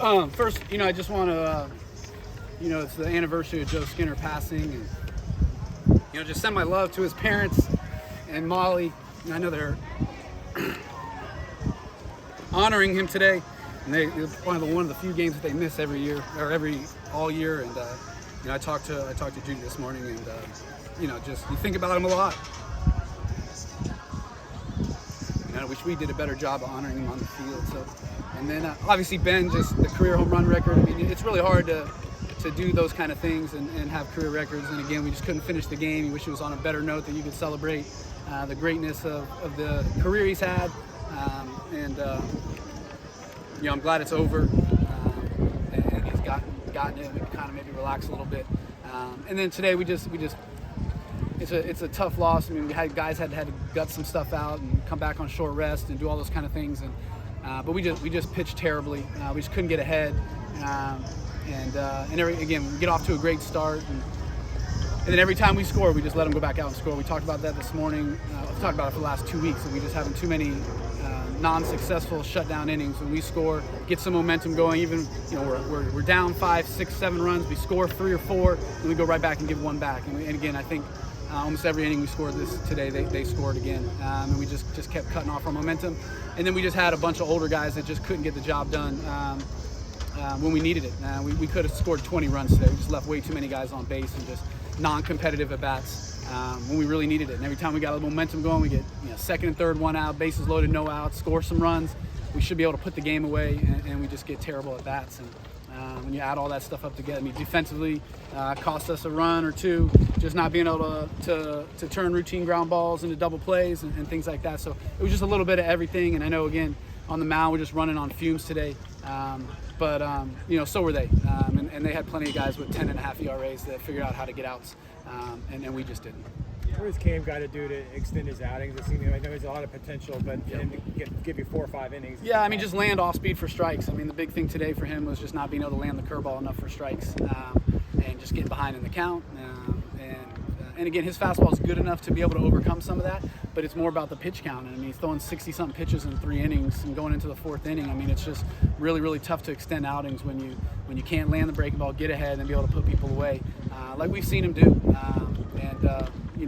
First, I just want to, it's the anniversary of Joe Skinner passing, and just send my love to his parents and Molly. I know they're honoring him today, and it's one of the few games that they miss every year or all year. And I talked to Judy this morning, and just you think about him a lot. I wish we did a better job of honoring him on the field. So, and then obviously Ben, just the career home run record. I mean, it's really hard to do those kind of things and have career records. And again, we just couldn't finish the game. You wish it was on a better note that you could celebrate the greatness of the career he's had. I'm glad it's over, and he's gotten it. We can kind of maybe relax a little bit. And then today we just it's a tough loss. I mean, guys had to gut some stuff out and come back on short rest and do all those kind of things. And but we just pitched terribly. We just couldn't get ahead. Again, we get off to a great start. And then every time we score, we just let them go back out and score. We talked about that this morning. I've talked about it for the last 2 weeks, and we just having too many non-successful shutdown innings. When we score, get some momentum going. Even we're down 5, 6, 7 runs. We score 3 or 4, and we go right back and give one back. And again, I think almost every inning we scored today, they scored again, and we just kept cutting off our momentum. And then we just had a bunch of older guys that just couldn't get the job done when we needed it. We could have scored 20 runs today. We just left way too many guys on base and just non-competitive at bats when we really needed it. And every time we got a little momentum going, we get second and third, 1 out, bases loaded, no outs, score some runs. We should be able to put the game away, and we just get terrible at bats. And when you add all that stuff up together, I mean, defensively, cost us a run or two, just not being able to turn routine ground balls into double plays and things like that. So it was just a little bit of everything. And I know, again, on the mound, we're just running on fumes today. But so were they. And they had plenty of guys with 10.5 ERAs that figured out how to get outs, and we just didn't. What has Cam got to do to extend his outings? I know he's a lot of potential, but give you 4 or 5 innings. Yeah, I mean, just land off speed for strikes. I mean, the big thing today for him was just not being able to land the curveball enough for strikes, and just getting behind in the count. And again, his fastball is good enough to be able to overcome some of that, but it's more about the pitch count. And I mean, he's throwing 60-something pitches in 3 innings and going into the 4th inning. I mean, it's just really, really tough to extend outings when you can't land the breaking ball, get ahead, and be able to put people away, like we've seen him do.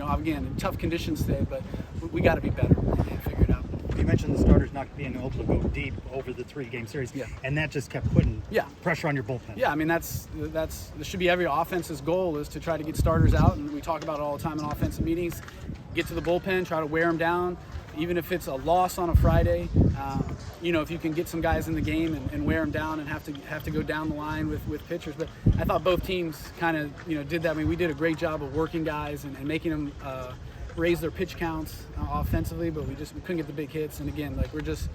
Again, in tough conditions today, but we got to be better and figure it out. You mentioned the starters not being able to go deep over the 3-game series, and that just kept putting pressure on your bullpen. Yeah, I mean, that should be every offense's goal, is to try to get starters out, and we talk about it all the time in offensive meetings. Get to the bullpen, try to wear them down, even if it's a loss on a Friday. If you can get some guys in the game and wear them down and have to go down the line with pitchers. But I thought both teams kind of did that. I mean, we did a great job of working guys and making them raise their pitch counts offensively, but we couldn't get the big hits. And again, like, we're just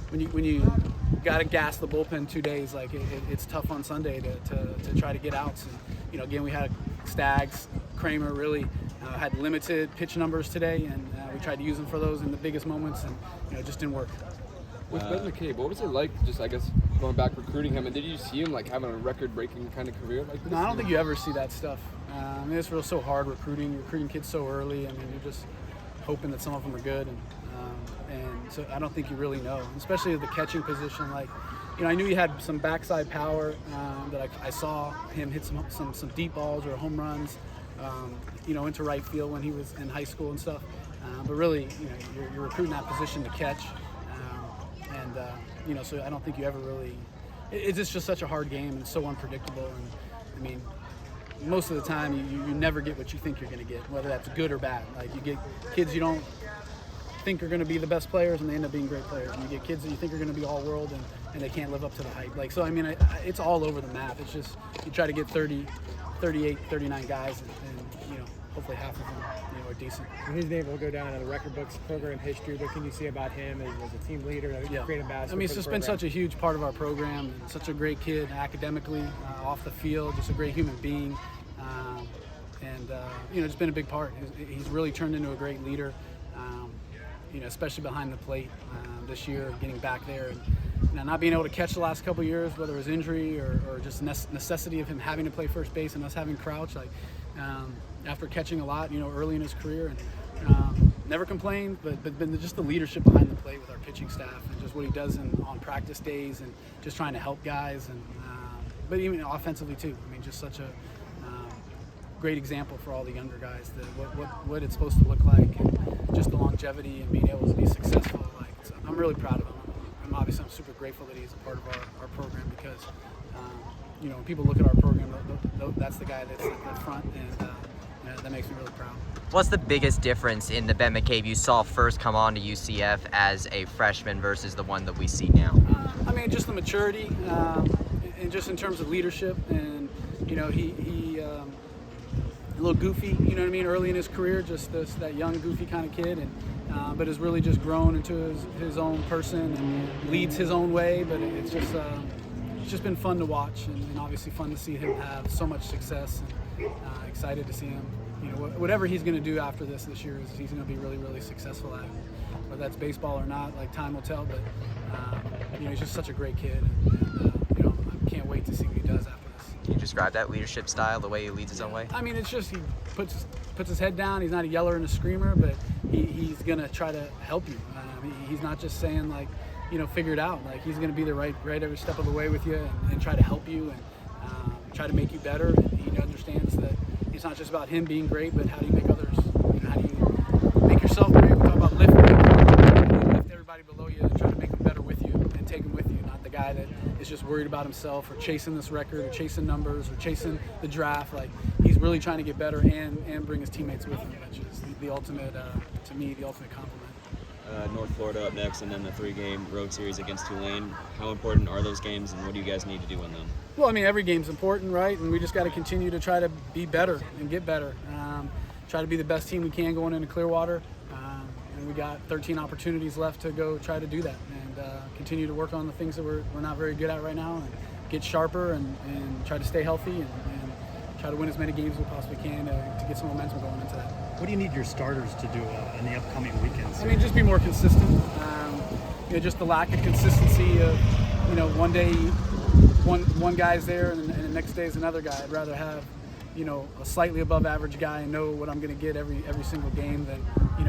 when you got to gas the bullpen 2 days, like it's tough on Sunday to try to get outs. And again, we had Stags, Kramer really had limited pitch numbers today, and we tried to use them for those in the biggest moments, and it just didn't work. With Ben McCabe, what was it like, just, I guess, going back recruiting him, and did you see him like having a record-breaking kind of career like this? No, I don't think you ever see that stuff. I mean, it's so hard recruiting kids so early. I mean, you're just hoping that some of them are good, and so I don't think you really know, especially at the catching position. Like, I knew he had some backside power that I saw him hit some deep balls or home runs, into right field when he was in high school and stuff. But really, you're recruiting that position to catch. So I don't think you ever really. It's just such a hard game, and it's so unpredictable. And I mean, most of the time you never get what you think you're going to get, whether that's good or bad. Like, you get kids you don't think are going to be the best players, and they end up being great players. And you get kids that you think are going to be all world, and they can't live up to the hype. Like, so I mean, it's all over the map. It's just you try to get 30, 38, 39 guys, and hopefully half of them are decent. And he's been able to go down in the record books, program history. What can you say about him as a team leader, a great ambassador? I mean, it's just been such a huge part of our program, and such a great kid academically, off the field, just a great human being, just been a big part. He's really turned into a great leader, especially behind the plate this year, getting back there. And not being able to catch the last couple of years, whether it was injury or just necessity of him having to play first base and us having Crouch, after catching a lot, early in his career, and never complained, but just the leadership behind the plate with our pitching staff and just what he does on practice days and just trying to help guys and but even offensively too. I mean, just such a great example for all the younger guys that what it's supposed to look like and just the longevity and being able to be successful. Like, so I'm really proud of him. I'm super grateful that he's a part of our program because when people look at our program, that's the guy that's at the front, and that makes me really proud. What's the biggest difference in the Ben McCabe you saw first come on to UCF as a freshman versus the one that we see now? I mean, just the maturity, and just in terms of leadership, and he a little goofy, you know what I mean, early in his career, just that young goofy kind of kid, and but has really just grown into his own person and leads his own way. But it's just been fun to watch, and obviously fun to see him have so much success, and excited to see him. Whatever he's going to do after this year is he's going to be really, really successful at it. Whether that's baseball or not, like, time will tell. But he's just such a great kid, and I can't wait to see what he does after this. Can you describe that leadership style, the way he leads his own way? I mean, it's just he puts his head down. He's not a yeller and a screamer, but he's going to try to help you. He's not just saying, like, figure it out. Like, he's going to be there right every step of the way with you and try to help you and try to make you better. And he understands that it's not just about him being great, but how do you make others, how do you make yourself great? We talk about lift everybody below you and try to make them better with you and take them with you, not the guy that is just worried about himself or chasing this record or chasing numbers or chasing the draft. Like, he's really trying to get better and bring his teammates with him, which is the ultimate, to me, the ultimate compliment. North Florida up next, and then the 3-game road series against Tulane. How important are those games, and what do you guys need to do in them? Well, I mean, every game's important, right? And we just got to continue to try to be better and get better. Try to be the best team we can going into Clearwater. And we got 13 opportunities left to go try to do that and continue to work on the things that we're not very good at right now and get sharper and try to stay healthy and try to win as many games as we possibly can to get some momentum going into that. What do you need your starters to do in the upcoming weekends? I mean, just be more consistent. Just the lack of consistency of, one day one guy's there and the next day is another guy. I'd rather have, a slightly above average guy and know what I'm going to get every single game than,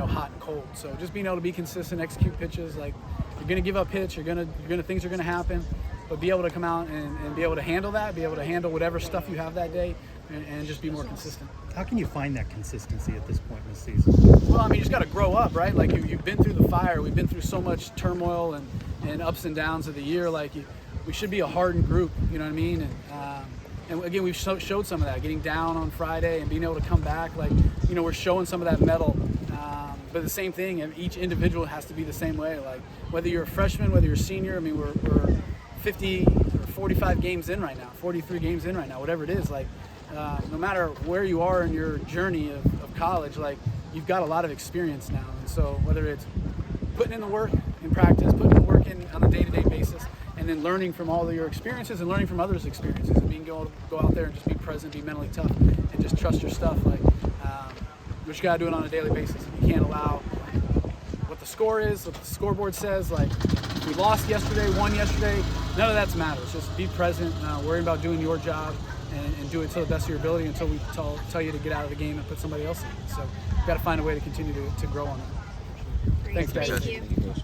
hot and cold. So just being able to be consistent, execute pitches. Like, you're going to give up hits, things are going to happen, but be able to come out and be able to handle that, be able to handle whatever stuff you have that day, and just be more consistent. How can you find that consistency at this point in the season? Well, I mean, you just got to grow up, right? Like, you've been through the fire. We've been through so much turmoil and ups and downs of the year. Like, we should be a hardened group, you know what I mean? And again, we've showed some of that, getting down on Friday and being able to come back. Like, we're showing some of that mettle. But the same thing, each individual has to be the same way. Like, whether you're a freshman, whether you're a senior, I mean, we're 50 or 45 games in right now, 43 games in right now, whatever it is. Like, no matter where you are in your journey of college, like, you've got a lot of experience now. And so whether it's putting in the work in practice, putting in the work in on a day-to-day basis, and then learning from all of your experiences and learning from others' experiences and being able to go out there and just be present, be mentally tough, and just trust your stuff. Like, but you got to do it on a daily basis. You can't allow what the score is, what the scoreboard says. Like, we lost yesterday, won yesterday. None of that matters. Just be present, worry about doing your job, and do it to the best of your ability until we tell you to get out of the game and put somebody else in. So you've got to find a way to continue to grow on that. Thanks, guys. Thank you.